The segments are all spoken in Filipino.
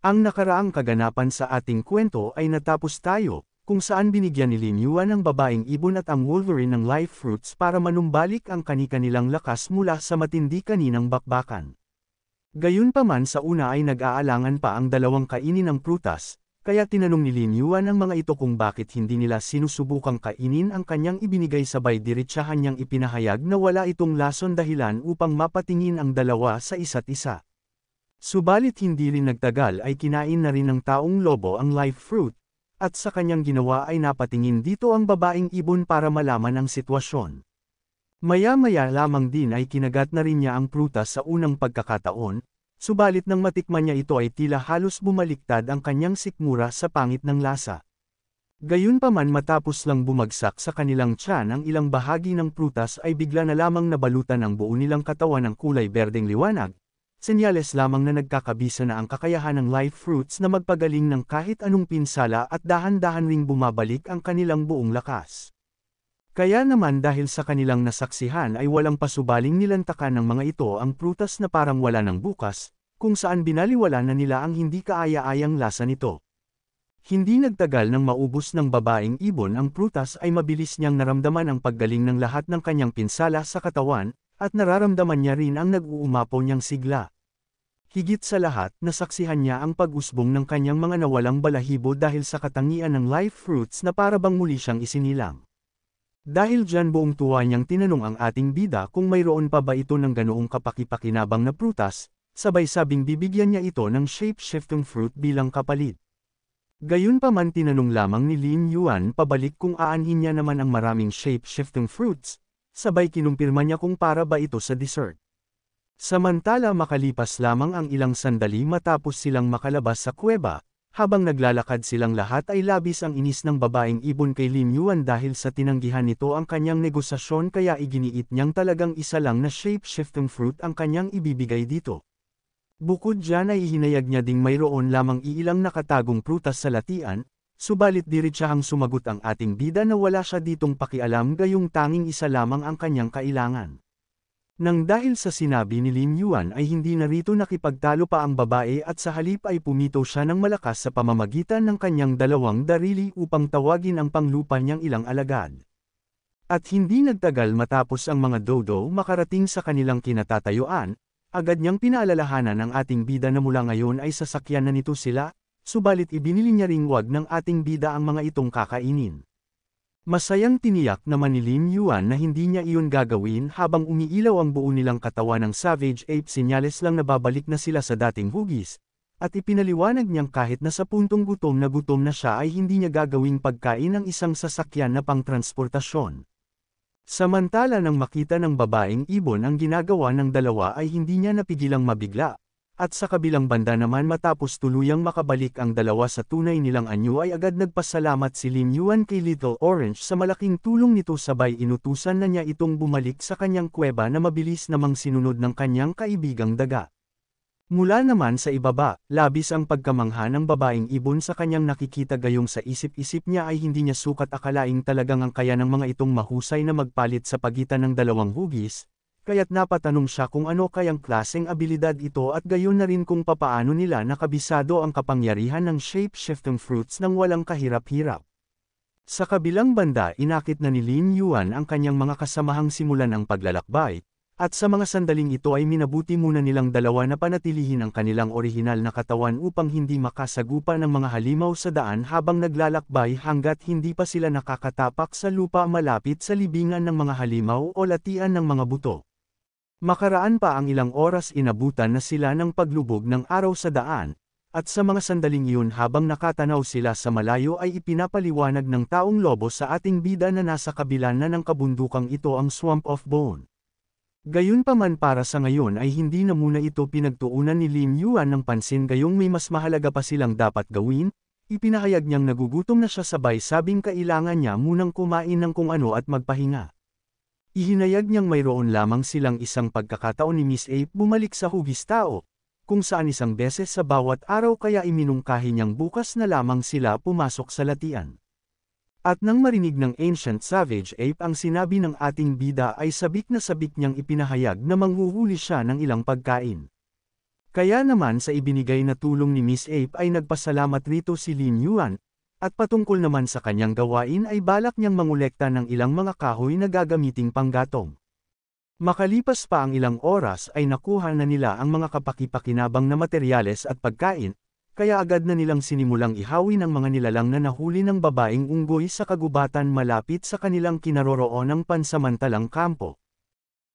Ang nakaraang kaganapan sa ating kwento ay natapos tayo, kung saan binigyan ni Lin Yuan ang babaeng ibon at ang Wolverine ng life fruits para manumbalik ang kani-kanilang lakas mula sa matindi kaninang bakbakan. Gayunpaman sa una ay nag-aalangan pa ang dalawang kainin ng prutas, kaya tinanong ni Lin Yuan ang mga ito kung bakit hindi nila sinusubukang kainin ang kanyang ibinigay sabay diretsahan niyang ipinahayag na wala itong lason dahilan upang mapatingin ang dalawa sa isa't isa. Subalit hindi rin nagtagal ay kinain na rin ng taong lobo ang life fruit, at sa kanyang ginawa ay napatingin dito ang babaeng ibon para malaman ang sitwasyon. Maya-maya lamang din ay kinagat na rin niya ang prutas sa unang pagkakataon, subalit nang matikman niya ito ay tila halos bumaliktad ang kanyang sikmura sa pangit ng lasa. Gayunpaman matapos lang bumagsak sa kanilang tiyan ang ilang bahagi ng prutas ay bigla na lamang nabalutan ang buo nilang katawan ng kulay berdeng liwanag. Senyales lamang na nagkakabisa na ang kakayahan ng life fruits na magpagaling ng kahit anong pinsala at dahan-dahan ring bumabalik ang kanilang buong lakas. Kaya naman dahil sa kanilang nasaksihan ay walang pasubaling nilantakan ng mga ito ang prutas na parang wala ng bukas, kung saan binaliwala na nila ang hindi kaaya-ayang lasa nito. Hindi nagtagal nang maubos ng babaeng ibon ang prutas ay mabilis niyang naramdaman ang paggaling ng lahat ng kanyang pinsala sa katawan, at nararamdaman niya rin ang nag-uumapaw niyang sigla. Higit sa lahat, nasaksihan niya ang pag-usbong ng kanyang mga nawalang balahibo dahil sa katangian ng life fruits na para bang muli siyang isinilang. Dahil dyan buong tuwa niyang tinanong ang ating bida kung mayroon pa ba ito ng ganoong kapaki-pakinabang na prutas, sabay-sabing bibigyan niya ito ng shape-shifting fruit bilang kapalit. Gayunpaman tinanong lamang ni Lin Yuan pabalik kung aanhin niya naman ang maraming shape-shifting fruits, sabay kinumpirma niya kung para ba ito sa dessert. Samantala makalipas lamang ang ilang sandali matapos silang makalabas sa kuweba, habang naglalakad silang lahat ay labis ang inis ng babaeng ibon kay Lin Yuan dahil sa tinanggihan nito ang kanyang negosasyon kaya iginiit niyang talagang isa lang na shape-shifting fruit ang kanyang ibibigay dito. Bukod dyan ay ihinayag niya ding mayroon lamang iilang nakatagong prutas sa latian, subalit diretsahang sumagot ang ating bida na wala siya ditong pakialam gayong tanging isa lamang ang kanyang kailangan. Nang dahil sa sinabi ni Lin Yuan ay hindi na rito nakipagtalo pa ang babae at sa halip ay pumito siya ng malakas sa pamamagitan ng kanyang dalawang darili upang tawagin ang panglupa niyang ilang alagad. At hindi nagtagal matapos ang mga dodo makarating sa kanilang kinatatayuan, agad niyang pinaalalahanan ang ating bida na mula ngayon ay sasakyan na nito sila, subalit ibinili niya ring wag ng ating bida ang mga itong kakainin. Masayang tiniyak naman ni Lin Yuan na hindi niya iyon gagawin habang umiilaw ang buo nilang katawan ng savage ape senyales lang na babalik na sila sa dating hugis, at ipinaliwanag niyang kahit na sa puntong gutom na siya ay hindi niya gagawing pagkain ang isang sasakyan na pangtransportasyon. Samantala nang makita ng babaeng ibon ang ginagawa ng dalawa ay hindi niya napigilang mabigla. At sa kabilang banda naman matapos tuluyang makabalik ang dalawa sa tunay nilang anyo ay agad nagpasalamat si Lin Yuan kay Little Orange sa malaking tulong nito sabay inutusan na niya itong bumalik sa kanyang kuweba na mabilis namang sinunod ng kanyang kaibigang daga. Mula naman sa ibaba, labis ang pagkamangha ng babaeng ibon sa kanyang nakikita gayong sa isip-isip niya ay hindi niya sukat akalaing talagang ang kaya ng mga itong mahusay na magpalit sa pagitan ng dalawang hugis. Kaya't napatanong siya kung ano kayang klaseng abilidad ito at gayon na rin kung papaano nila nakabisado ang kapangyarihan ng shape-shifting fruits nang walang kahirap-hirap. Sa kabilang banda inakit na ni Lin Yuan ang kanyang mga kasamahang simulan ang paglalakbay, at sa mga sandaling ito ay minabuti muna nilang dalawa na panatilihin ang kanilang orihinal na katawan upang hindi makasagupa ng mga halimaw sa daan habang naglalakbay hanggat hindi pa sila nakakatapak sa lupa malapit sa libingan ng mga halimaw o latian ng mga buto. Makaraan pa ang ilang oras inabutan na sila ng paglubog ng araw sa daan, at sa mga sandaling iyon habang nakatanaw sila sa malayo ay ipinapaliwanag ng taong lobo sa ating bida na nasa kabila na ng kabundukang ito ang Swamp of Bone. Gayunpaman para sa ngayon ay hindi na muna ito pinagtuunan ni Lin Yuan ng pansin gayong may mas mahalaga pa silang dapat gawin, ipinahayag niyang nagugutom na siya sabay sabing kailangan niya munang kumain ng kung ano at magpahinga. Ihinayag niyang mayroon lamang silang isang pagkakataon ni Miss Ape bumalik sa hugis tao, kung saan isang beses sa bawat araw kaya iminungkahi niyang bukas na lamang sila pumasok sa latian. At nang marinig ng Ancient Savage Ape ang sinabi ng ating bida ay sabik na sabik niyang ipinahayag na manghuhuli siya ng ilang pagkain. Kaya naman sa ibinigay na tulong ni Miss Ape ay nagpasalamat rito si Lin Yuan, at patungkol naman sa kanyang gawain ay balak niyang mangolekta ng ilang mga kahoy na gagamiting panggatong. Makalipas pa ang ilang oras ay nakuha na nila ang mga kapaki-pakinabang na materyales at pagkain, kaya agad na nilang sinimulang ihawin ang mga nilalang na nahuli ng babaeng unggoy sa kagubatan malapit sa kanilang kinaroroonang pansamantalang kampo.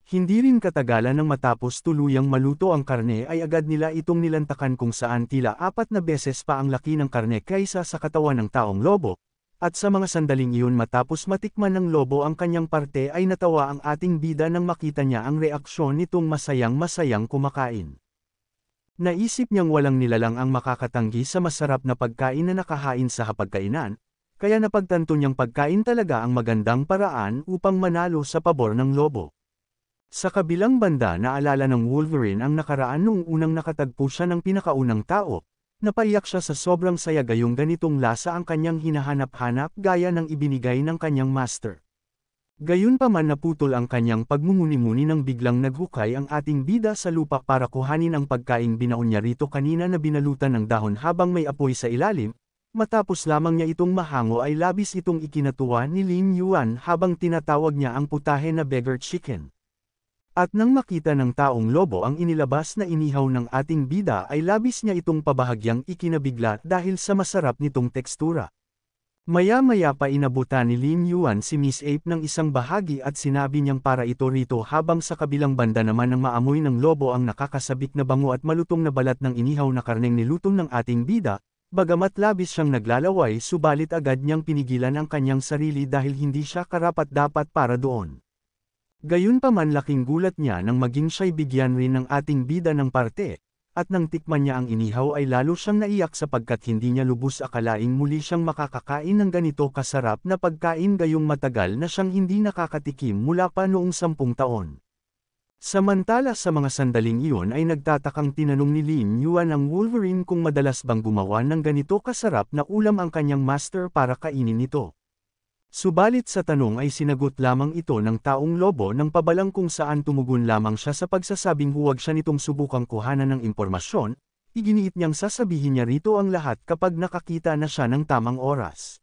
Hindi rin katagalan nang matapos tuluyang maluto ang karne ay agad nila itong nilantakan kung saan tila 4 na beses pa ang laki ng karne kaysa sa katawan ng taong lobo, at sa mga sandaling iyon matapos matikman ng lobo ang kanyang parte ay natawa ang ating bida nang makita niya ang reaksyon nitong masayang-masayang kumakain. Naisip niyang walang nilalang ang makakatanggi sa masarap na pagkain na nakahain sa hapagkainan, kaya napagtanto niyang pagkain talaga ang magandang paraan upang manalo sa pabor ng lobo. Sa kabilang banda naalala ng Wolverine ang nakaraan noong unang nakatagpo siya ng pinakaunang tao. Napaiyak siya sa sobrang saya gayong ganitong lasa ang kanyang hinahanap-hanap gaya ng ibinigay ng kanyang master. Gayunpaman naputol ang kanyang pagmumuni-muni nang biglang naghukay ang ating bida sa lupa para kuhanin ang pagkaing binaon niya rito kanina na binalutan ng dahon habang may apoy sa ilalim, matapos lamang niya itong mahango ay labis itong ikinatuwa ni Lin Yuan habang tinatawag niya ang putahe na beggar chicken. At nang makita ng taong lobo ang inilabas na inihaw ng ating bida ay labis niya itong pabahagyang ikinabigla dahil sa masarap nitong tekstura. Maya-maya pa inabutan ni Lin Yuan si Miss Ape ng isang bahagi at sinabi niyang para ito rito habang sa kabilang banda naman ng maamoy ng lobo ang nakakasabik na bango at malutong na balat ng inihaw na karneng nilutong ng ating bida, bagamat labis siyang naglalaway subalit agad niyang pinigilan ang kanyang sarili dahil hindi siya karapat-dapat para doon. Gayunpaman laking gulat niya nang maging siya'y bigyan rin ng ating bida ng parte, at nang tikman niya ang inihaw ay lalo siyang naiyak sapagkat hindi niya lubos akalaing muli siyang makakakain ng ganito kasarap na pagkain gayong matagal na siyang hindi nakakatikim mula pa noong 10 taon. Samantala sa mga sandaling iyon ay nagtatakang tinanong ni Lin Yuan ang Wolverine kung madalas bang gumawa ng ganito kasarap na ulam ang kanyang master para kainin ito. Subalit sa tanong ay sinagot lamang ito ng taong lobo nang pabalang kung saan tumugon lamang siya sa pagsasabing huwag siya nitong subukang kuhanan ng impormasyon, iginiit niyang sasabihin niya rito ang lahat kapag nakakita na siya ng tamang oras.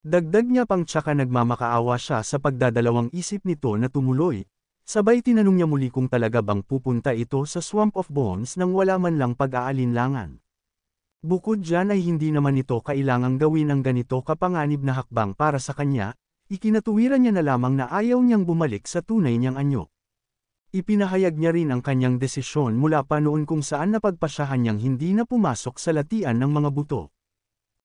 Dagdag niya pang tsaka nagmamakaawa siya sa pagdadalawang isip nito na tumuloy, sabay tinanong niya muli kung talaga bang pupunta ito sa Swamp of Bones nang wala man lang pag-aalinlangan. Bukod dyan ay hindi naman ito kailangang gawin ang ganito kapanganib na hakbang para sa kanya, ikinatuwiran niya na lamang na ayaw niyang bumalik sa tunay niyang anyo. Ipinahayag niya rin ang kanyang desisyon mula pa noon kung saan napagpasyahan niyang hindi na pumasok sa latian ng mga buto.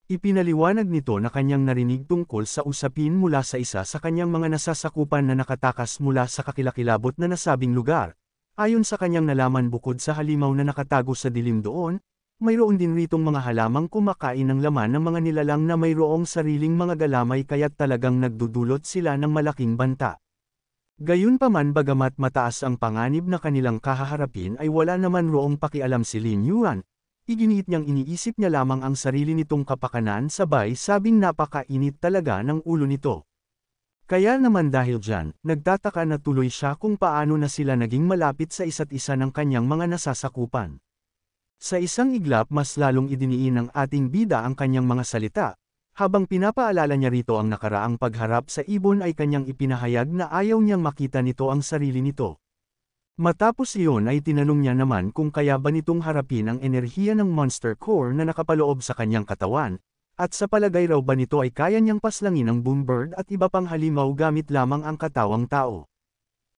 Ipinaliwanag nito na kanyang narinig tungkol sa usapin mula sa isa sa kanyang mga nasasakupan na nakatakas mula sa kakilakilabot na nasabing lugar. Ayon sa kanyang nalaman bukod sa halimaw na nakatago sa dilim doon, mayroon din ritong mga halamang kumakain ng laman ng mga nilalang na mayroong sariling mga galamay kaya't talagang nagdudulot sila ng malaking banta. Gayunpaman bagamat mataas ang panganib na kanilang kahaharapin ay wala naman roong pakialam si Lin Yuan, iginiit niyang iniisip niya lamang ang sarili nitong kapakanan sabay sabing napakainit talaga ng ulo nito. Kaya naman dahil dyan, nagtataka na tuloy siya kung paano na sila naging malapit sa isa't isa ng kanyang mga nasasakupan. Sa isang iglap mas lalong idiniin ng ating bida ang kanyang mga salita, habang pinapaalala niya rito ang nakaraang pagharap sa ibon ay kanyang ipinahayag na ayaw niyang makita nito ang sarili nito. Matapos iyon ay tinanong niya naman kung kaya ba nitong harapin ang enerhiya ng Monster Core na nakapaloob sa kanyang katawan, at sa palagay raw ba nito ay kaya niyang paslangin ang Boombird at iba pang halimaw gamit lamang ang katawang tao.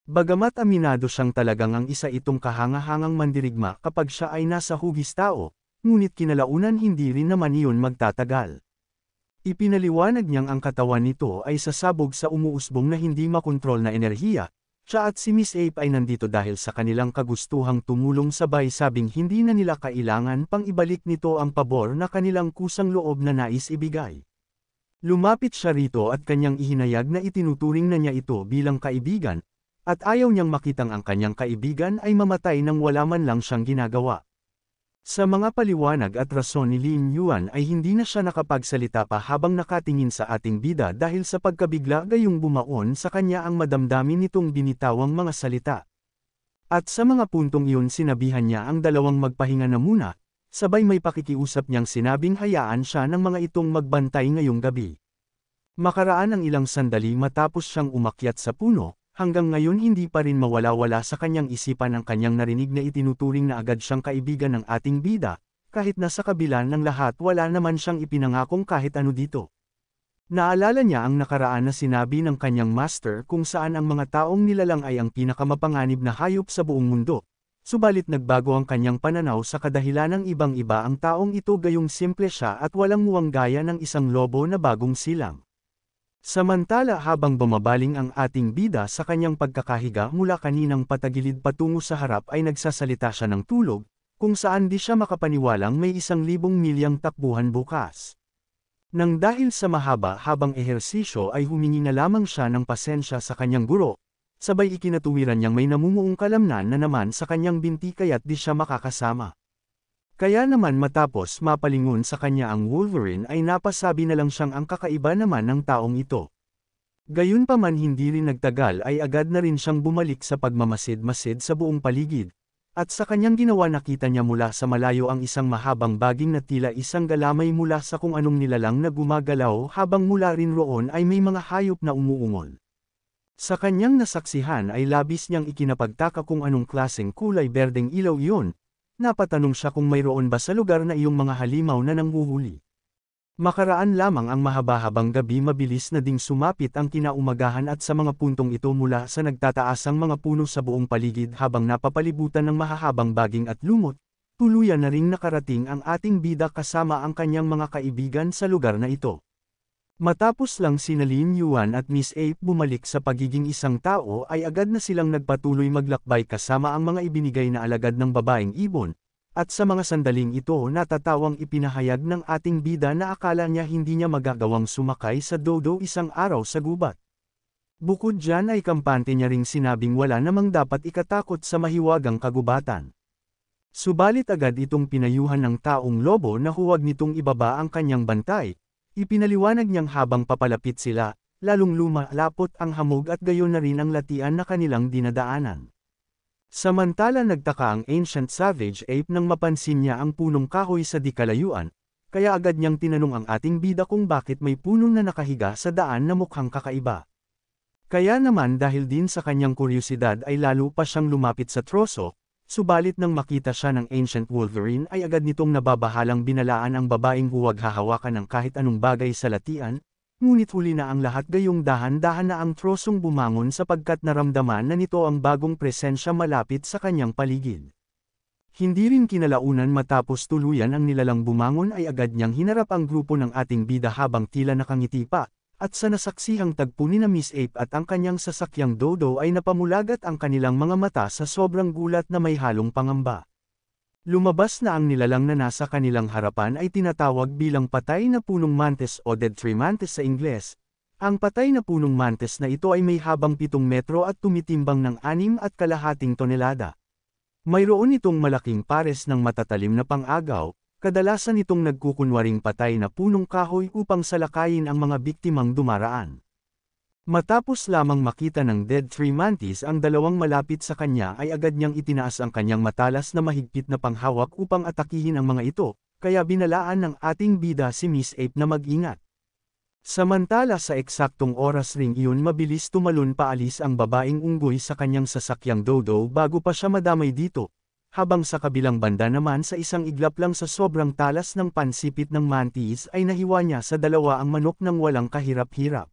Bagamat aminado siyang talagang ang isa itong kahanga-hangang mandirigma kapag siya ay nasa hugis tao, ngunit kinalaunan hindi rin naman iyon magtatagal. Ipinaliwanag niyang ang katawan nito ay sasabog sa umuusbong na hindi makontrol na enerhiya, siya at si Miss Ape ay nandito dahil sa kanilang kagustuhang tumulong sabay sabing hindi na nila kailangan pang ibalik nito ang pabor na kanilang kusang loob na nais ibigay. Lumapit siya rito at kanyang ihinayag na itinuturing na niya ito bilang kaibigan, at ayaw niyang makitang ang kanyang kaibigan ay mamatay nang wala man lang siyang ginagawa. Sa mga paliwanag at rason ni Lin Yuan ay hindi na siya nakapagsalita pa habang nakatingin sa ating bida dahil sa pagkabigla gayong bumaon sa kanya ang madamdamin nitong binitawang mga salita. At sa mga puntong iyon sinabihan niya ang dalawang magpahinga na muna, sabay may pakikiusap niyang sinabing hayaan siya ng mga itong magbantay ngayong gabi. Makaraan ang ilang sandali matapos siyang umakyat sa puno, hanggang ngayon hindi pa rin mawala-wala sa kanyang isipan ang kanyang narinig na itinuturing na agad siyang kaibigan ng ating bida, kahit na sa kabila ng lahat wala naman siyang ipinangakong kahit ano dito. Naalala niya ang nakaraan na sinabi ng kanyang master kung saan ang mga taong nilalang ay ang pinakamapanganib na hayop sa buong mundo, subalit nagbago ang kanyang pananaw sa kadahilan ng ibang-iba ang taong ito gayong simple siya at walang muwang gaya ng isang lobo na bagong silang. Samantala habang bumabaling ang ating bida sa kanyang pagkakahiga mula kaninang patagilid patungo sa harap ay nagsasalita siya ng tulog, kung saan di siya makapaniwalang may 1,000 milyang takbuhan bukas. Nang dahil sa mahaba-habang ehersisyo ay humingi na lamang siya ng pasensya sa kanyang guro, sabay ikinatuwiran niyang may namumuong kalamnan na naman sa kanyang binti kaya't di siya makakasama. Kaya naman matapos mapalingon sa kanya ang Wolverine ay napasabi na lang siyang ang kakaiba naman ng taong ito. Gayunpaman hindi rin nagtagal ay agad na rin siyang bumalik sa pagmamasid-masid sa buong paligid. At sa kanyang ginawa nakita niya mula sa malayo ang isang mahabang baging na tila isang galamay mula sa kung anong nilalang na gumagalaw habang mula rin roon ay may mga hayop na umuungol. Sa kanyang nasaksihan ay labis niyang ikinapagtaka kung anong klaseng kulay berdeng ilaw iyon. Napatanong siya kung mayroon ba sa lugar na iyong mga halimaw na nanghuhuli. Makaraan lamang ang mahaba-habang gabi mabilis na ding sumapit ang kinaumagahan at sa mga puntong ito mula sa nagtataasang mga puno sa buong paligid habang napapalibutan ng mahahabang baging at lumot, tuluyan na ring nakarating ang ating bida kasama ang kanyang mga kaibigan sa lugar na ito. Matapos lang sina Lin Yuan at Miss Ape bumalik sa pagiging isang tao ay agad na silang nagpatuloy maglakbay kasama ang mga ibinigay na alagad ng babaeng ibon. At sa mga sandaling ito natatawang ipinahayag ng ating bida na akala niya hindi niya magagawang sumakay sa dodo isang araw sa gubat. Bukod dyan ay kampante niya ring sinabing wala namang dapat ikatakot sa mahiwagang kagubatan. Subalit agad itong pinayuhan ng taong lobo na huwag nitong ibaba ang kanyang bantay, ipinaliwanag niyang habang papalapit sila, lalong lumalapot ang hamog at gayon na rin ang latian na kanilang dinadaanan. Samantala nagtaka ang Ancient Savage Ape nang mapansin niya ang punong kahoy sa di kalayuan, kaya agad niyang tinanong ang ating bida kung bakit may puno na nakahiga sa daan na mukhang kakaiba. Kaya naman dahil din sa kanyang kuryosidad ay lalo pa siyang lumapit sa troso, subalit nang makita siya ng Ancient Wolverine ay agad nitong nababahalang binalaan ang babaeng huwag hahawakan ng kahit anong bagay sa latian. Ngunit huli na ang lahat gayong dahan-dahan na ang trosong bumangon sapagkat naramdaman na nito ang bagong presensya malapit sa kanyang paligid. Hindi rin kinalaunan matapos tuluyan ang nilalang bumangon ay agad niyang hinarap ang grupo ng ating bida habang tila nakangiti pa, at sa nasaksihang tagpo ni na Miss Ape at ang kanyang sasakyang dodo ay napamulagat ang kanilang mga mata sa sobrang gulat na may halong pangamba. Lumabas na ang nilalang na nasa kanilang harapan ay tinatawag bilang patay na punong mantis o dead tree mantis sa Ingles. Ang patay na punong mantis na ito ay may habang 7 metro at tumitimbang ng 6.5 tonelada. Mayroon itong malaking pares ng matatalim na pang-agaw, kadalasan itong nagkukunwaring patay na punong kahoy upang salakayin ang mga biktimang dumaraan. Matapos lamang makita ng dead tree mantis ang dalawang malapit sa kanya ay agad niyang itinaas ang kanyang matalas na mahigpit na panghawak upang atakihin ang mga ito, kaya binalaan ng ating bida si Miss Ape na mag-ingat. Samantala sa eksaktong oras ring iyon mabilis tumalon paalis ang babaeng unggoy sa kanyang sasakyang dodo bago pa siya madamay dito, habang sa kabilang banda naman sa isang iglap lang sa sobrang talas ng pansipit ng mantis ay nahiwa niya sa dalawa ang manok ng walang kahirap-hirap.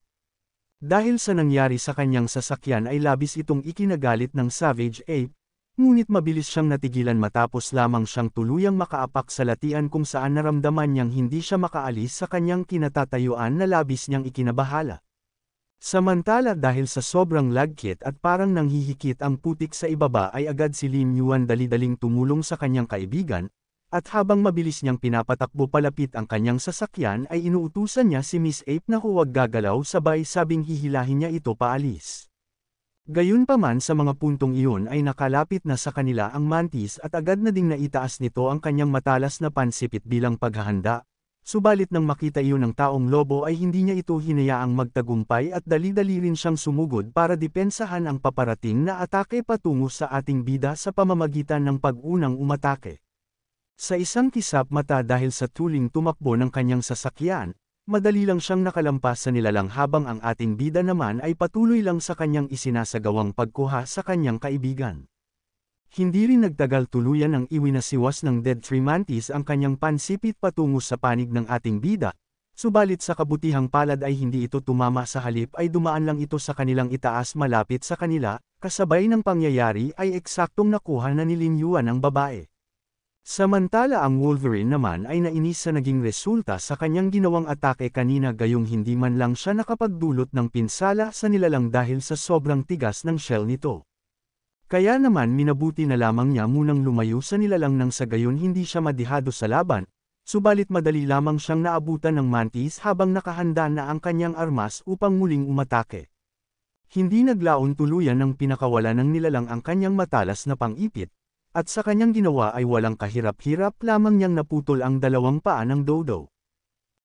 Dahil sa nangyari sa kanyang sasakyan ay labis itong ikinagalit ng Savage Ape, ngunit mabilis siyang natigilan matapos lamang siyang tuluyang makaapak sa latian kung saan naramdaman niyang hindi siya makaalis sa kanyang kinatatayuan na labis niyang ikinabahala. Samantala dahil sa sobrang lagkit at parang nanghihikit ang putik sa ibaba ay agad si Lin Yuan dali-daling tumulong sa kanyang kaibigan, at habang mabilis niyang pinapatakbo palapit ang kanyang sasakyan ay inuutusan niya si Miss Ape na huwag gagalaw sabay sabing hihilahin niya ito paalis. Gayunpaman sa mga puntong iyon ay nakalapit na sa kanila ang mantis at agad na ding naitaas nito ang kanyang matalas na pansipit bilang paghahanda, subalit nang makita iyon ng taong lobo ay hindi niya ito hinayaang magtagumpay at dali-dali rin siyang sumugod para depensahan ang paparating na atake patungo sa ating bida sa pamamagitan ng pag-unang umatake. Sa isang kisap mata dahil sa tuling tumakbo ng kanyang sasakyan, madali lang siyang nakalampas sa nilalang habang ang ating bida naman ay patuloy lang sa kanyang isinasagawang pagkuha sa kanyang kaibigan. Hindi rin nagtagal tuluyan ang iwinasiwas ng Dead Tree Mantis ang kanyang pansipit patungo sa panig ng ating bida, subalit sa kabutihang palad ay hindi ito tumama sa halip ay dumaan lang ito sa kanilang itaas malapit sa kanila, kasabay ng pangyayari ay eksaktong nakuha na ni Lin Yuan ang babae. Samantala ang Wolverine naman ay nainis sa naging resulta sa kanyang ginawang atake kanina gayong hindi man lang siya nakapagdulot ng pinsala sa nilalang dahil sa sobrang tigas ng shell nito. Kaya naman minabuti na lamang niya munang lumayo sa nilalang nang sa gayon hindi siya madihado sa laban, subalit madali lamang siyang naabutan ng Mantis habang nakahanda na ang kanyang armas upang muling umatake. Hindi naglaon tuluyan ng pinakawala ng nilalang ang kanyang matalas na pang-ipit, at sa kanyang ginawa ay walang kahirap-hirap lamang niyang naputol ang dalawang paa ng dodo.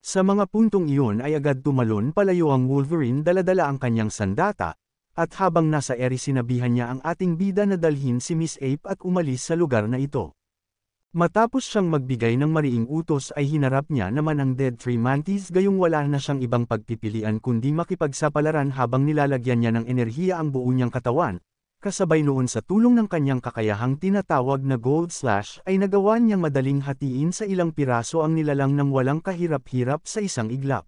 Sa mga puntong iyon ay agad tumalon palayo ang Wolverine dala-dala ang kanyang sandata, at habang nasa ere sinabihan niya ang ating bida na dalhin si Miss Ape at umalis sa lugar na ito. Matapos siyang magbigay ng mariing utos ay hinarap niya naman ang Dead Tree Mantis gayong wala na siyang ibang pagpipilian kundi makipagsapalaran habang nilalagyan niya ng enerhiya ang buo niyang katawan, kasabay noon sa tulong ng kanyang kakayahang tinatawag na Gold Slash ay nagawa niyang madaling hatiin sa ilang piraso ang nilalang ng walang kahirap-hirap sa isang iglap.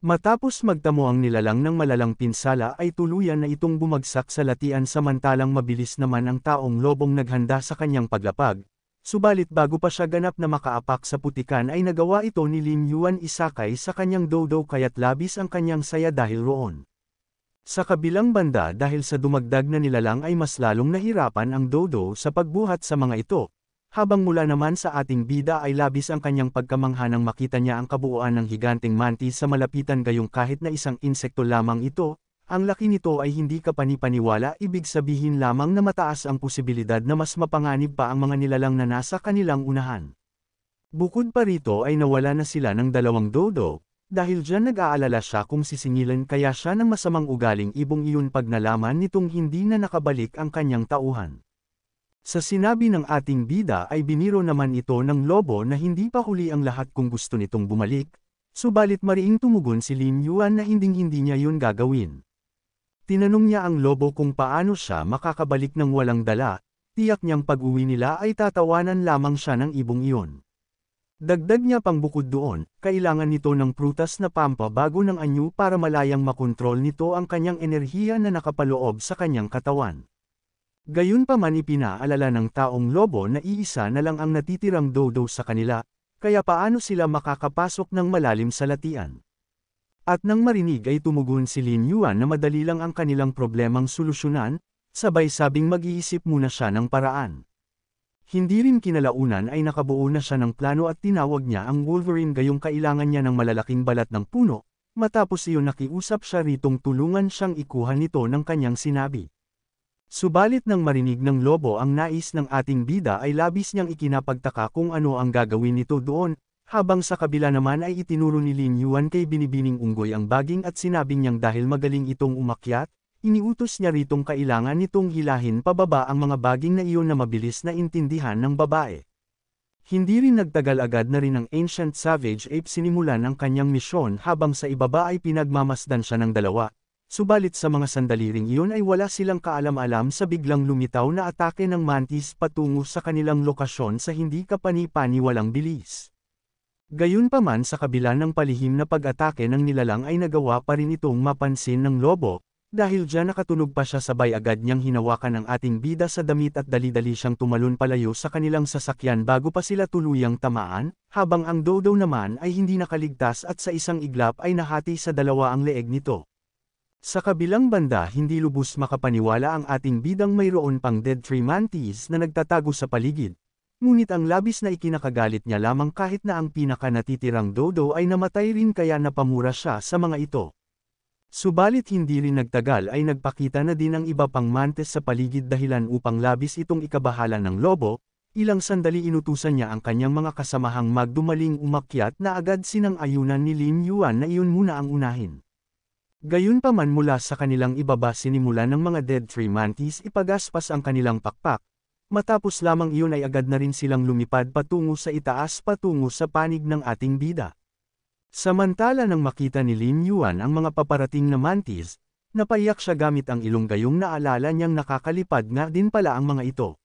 Matapos magtamo ang nilalang ng malalang pinsala ay tuluyan na itong bumagsak sa latian samantalang mabilis naman ang taong lobong naghanda sa kanyang paglapag, subalit bago pa siya ganap na makaapak sa putikan ay nagawa ito ni Lin Yuan isakay sa kanyang dodo kaya't labis ang kanyang saya dahil roon. Sa kabilang banda dahil sa dumagdag na nilalang ay mas lalong nahirapan ang dodo sa pagbuhat sa mga ito. Habang mula naman sa ating bida ay labis ang kanyang pagkamangha nang makita niya ang kabuuan ng higanteng mantis sa malapitan gayong kahit na isang insekto lamang ito, ang laki nito ay hindi kapani-paniwala ibig sabihin lamang na mataas ang posibilidad na mas mapanganib pa ang mga nilalang na nasa kanilang unahan. Bukod pa rito ay nawala na sila ng dalawang dodo, dahil dyan nag-aalala siya kung sisingilan kaya siya ng masamang ugaling ibong iyon pag nalaman nitong hindi na nakabalik ang kanyang tauhan. Sa sinabi ng ating bida ay biniro naman ito ng lobo na hindi pa huli ang lahat kung gusto nitong bumalik, subalit mariing tumugon si Lin Yuan na hinding-hindi niya yun gagawin. Tinanong niya ang lobo kung paano siya makakabalik ng walang dala, tiyak niyang pag-uwi nila ay tatawanan lamang siya ng ibong iyon. Dagdag niya pang bukod doon, kailangan nito ng prutas na pampa bago ng anyo para malayang makontrol nito ang kanyang enerhiya na nakapaloob sa kanyang katawan. Gayunpaman ipinaalala ng taong lobo na iisa na lang ang natitirang dodo sa kanila, kaya paano sila makakapasok ng malalim sa latian. At nang marinig ay tumugon si Lin Yuan na madali lang ang kanilang problemang solusyonan, sabay sabing mag-iisip muna siya ng paraan. Hindi rin kinalaunan ay nakabuo na siya ng plano at tinawag niya ang Wolverine gayong kailangan niya ng malalaking balat ng puno, matapos iyon nakiusap siya ritong tulungan siyang ikuha nito ng kanyang sinabi. Subalit nang marinig ng lobo ang nais ng ating bida ay labis niyang ikinapagtaka kung ano ang gagawin nito doon, habang sa kabila naman ay itinuro ni Lin Yuan kay Binibining Unggoy ang baging at sinabing niyang dahil magaling itong umakyat, iniutos niya ritong kailangan nitong hilahin pababa ang mga baging na iyon na mabilis na intindihan ng babae. Hindi rin nagtagal agad na rin ang Ancient Savage Ape sinimulan ang kanyang misyon habang sa ibaba ay pinagmamasdan siya ng dalawa. Subalit sa mga sandali ring iyon ay wala silang kaalam-alam sa biglang lumitaw na atake ng mantis patungo sa kanilang lokasyon sa hindi kapani-paniwalang bilis. Gayunpaman sa kabila ng palihim na pag-atake ng nilalang ay nagawa pa rin itong mapansin ng lobo, dahil diyan nakatunog pa siya sabay agad niyang hinawakan ang ating bida sa damit at dali-dali siyang tumalon palayo sa kanilang sasakyan bago pa sila tuluyang tamaan, habang ang dodo naman ay hindi nakaligtas at sa isang iglap ay nahati sa dalawa ang leeg nito. Sa kabilang banda hindi lubos makapaniwala ang ating bidang mayroon pang Dead Tree Mantis na nagtatago sa paligid. Ngunit ang labis na ikinakagalit niya lamang kahit na ang pinaka natitirang dodo ay namatay rin kaya napamura siya sa mga ito. Subalit hindi rin nagtagal ay nagpakita na din ang iba pang mantis sa paligid dahilan upang labis itong ikabahala ng lobo, Ilang sandali inutusan niya ang kanyang mga kasamahang magdumaling umakyat na agad sinang-ayunan ni Lin Yuan na iyon muna ang unahin. Gayunpaman mula sa kanilang ibaba sinimulan ng mga Dead Tree Mantis ipagaspas ang kanilang pakpak. Matapos lamang iyon ay agad na rin silang lumipad patungo sa itaas patungo sa panig ng ating bida. Samantala nang makita ni Lin Yuan ang mga paparating na mantis, napaiyak siya gamit ang ilong gayong naalala niyang nakakalipad nga din pala ang mga ito.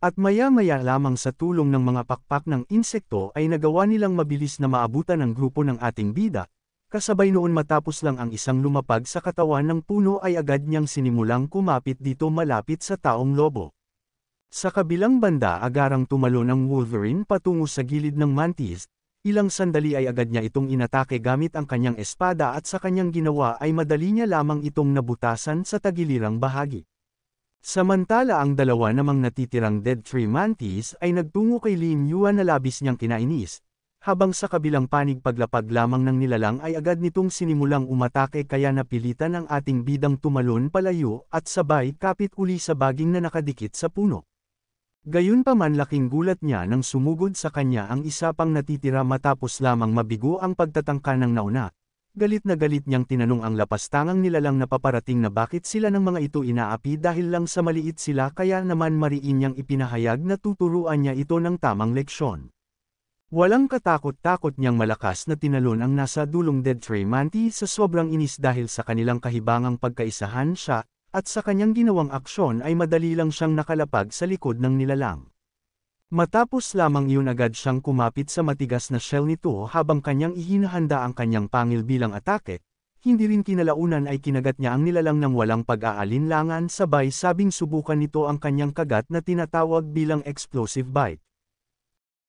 At maya-maya lamang sa tulong ng mga pakpak ng insekto ay nagawa nilang mabilis na maabutan ang grupo ng ating bida, kasabay noon matapos lang ang isang lumapag sa katawan ng puno ay agad niyang sinimulang kumapit dito malapit sa taong lobo. Sa kabilang banda agarang tumalon ang Wolverine patungo sa gilid ng mantis, ilang sandali ay agad niya itong inatake gamit ang kanyang espada at sa kanyang ginawa ay madali niya lamang itong nabutasan sa tagilirang bahagi. Samantala ang dalawa namang natitirang Dead Tree Mantis ay nagtungo kay Lin Yuan na labis niyang kinainis, habang sa kabilang panig paglapag lamang ng nilalang ay agad nitong sinimulang umatake kaya napilitan ang ating bidang tumalon palayo at sabay kapit uli sa baging na nakadikit sa puno. Gayunpaman laking gulat niya nang sumugod sa kanya ang isa pang natitira matapos lamang mabigo ang pagtatangka ng nauna. Galit na galit niyang tinanong ang lapastangang nilalang na paparating na bakit sila ng mga ito inaapi dahil lang sa maliit sila kaya naman mariin niyang ipinahayag na tuturuan niya ito ng tamang leksyon. Walang katakot-takot niyang malakas na tinalon ang nasa dulong Dead Tree Mantis sa sobrang inis dahil sa kanilang kahibangang pagkaisahan siya, at sa kanyang ginawang aksyon ay madali lang siyang nakalapag sa likod ng nilalang. Matapos lamang iyon agad siyang kumapit sa matigas na shell nito habang kanyang ihinahanda ang kanyang pangil bilang atake, hindi rin kinalaunan ay kinagat niya ang nilalang ng walang pag-aalinlangan sabay sabing subukan nito ang kanyang kagat na tinatawag bilang explosive bite.